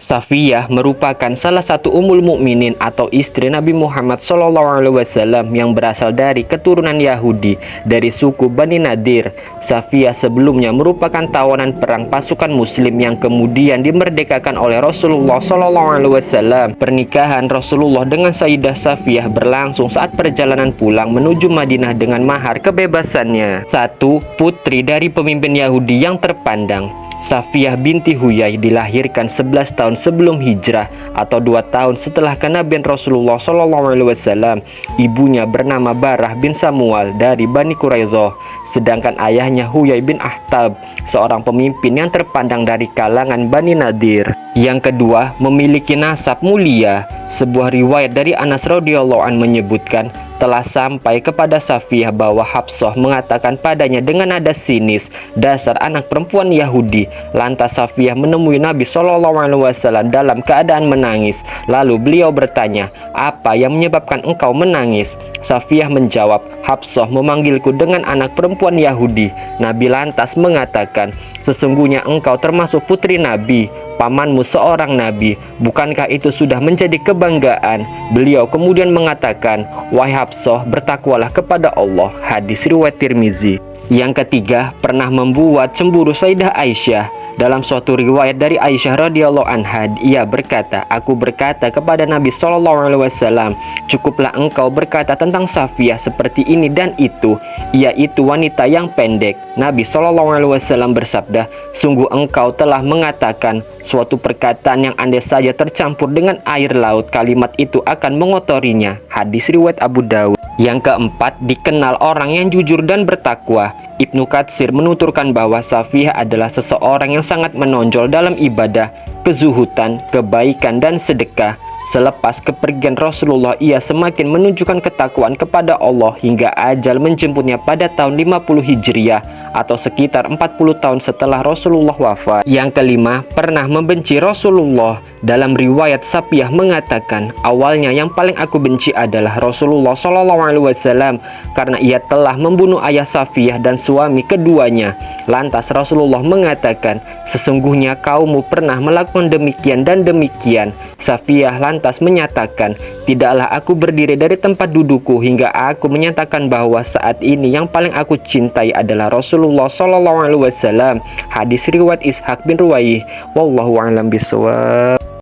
Safiyah merupakan salah satu ummul mukminin atau istri Nabi Muhammad SAW yang berasal dari keturunan Yahudi dari suku Bani Nadir. Safiyah sebelumnya merupakan tawanan perang pasukan Muslim yang kemudian dimerdekakan oleh Rasulullah SAW. Pernikahan Rasulullah dengan Sayyidah Safiyah berlangsung saat perjalanan pulang menuju Madinah dengan mahar kebebasannya. Satu putri dari pemimpin Yahudi yang terpandang. Safiyah binti Huyai dilahirkan 11 tahun sebelum hijrah atau 2 tahun setelah kenabian Rasulullah SAW. Ibunya bernama Barah bin Samual dari Bani Quraidah, sedangkan ayahnya Huyai bin Akhtab, seorang pemimpin yang terpandang dari kalangan Bani Nadir. Yang kedua, memiliki nasab mulia. Sebuah riwayat dari Anas radhiyallahu an menyebutkan telah sampai kepada Safiyah bahwa Hafsah mengatakan padanya dengan nada sinis, "Dasar anak perempuan Yahudi." Lantas Safiyah menemui Nabi SAW dalam keadaan menangis. Lalu beliau bertanya, "Apa yang menyebabkan engkau menangis?" Safiyah menjawab, "Hafsah memanggilku dengan anak perempuan Yahudi." Nabi lantas mengatakan, "Sesungguhnya engkau termasuk putri Nabi, pamanmu seorang nabi. Bukankah itu sudah menjadi kebanggaan?" Beliau kemudian mengatakan, "Wahai Hafsah, bertakwalah kepada Allah." Hadis riwayat Tirmizi. Yang ketiga, pernah membuat cemburu Sayyidah Aisyah. Dalam suatu riwayat dari Aisyah radhiyallahu anha, ia berkata, "Aku berkata kepada Nabi SAW, cukuplah engkau berkata tentang Safiyah seperti ini dan itu, yaitu wanita yang pendek." Nabi SAW bersabda, "Sungguh engkau telah mengatakan suatu perkataan yang andai saja tercampur dengan air laut, kalimat itu akan mengotorinya." Hadis riwayat Abu Dawud. Yang keempat, dikenal orang yang jujur dan bertakwa. Ibnu Katsir menuturkan bahwa Safiyah adalah seseorang yang sangat menonjol dalam ibadah, kezuhudan, kebaikan, dan sedekah. Selepas kepergian Rasulullah, ia semakin menunjukkan ketakwaan kepada Allah hingga ajal menjemputnya pada tahun 50 Hijriah atau sekitar 40 tahun setelah Rasulullah wafat. Yang kelima, pernah membenci Rasulullah. Dalam riwayat Safiyah mengatakan, "Awalnya yang paling aku benci adalah Rasulullah SAW karena ia telah membunuh ayah Safiyah dan suami keduanya." Lantas Rasulullah mengatakan, "Sesungguhnya kaummu pernah melakukan demikian dan demikian." Safiyah lantas menyatakan, "Tidaklah aku berdiri dari tempat dudukku hingga aku menyatakan bahwa saat ini yang paling aku cintai adalah Rasulullah SAW." Hadis riwayat Ishaq bin Ruwaiyah. Wallahu a'lam bishawab.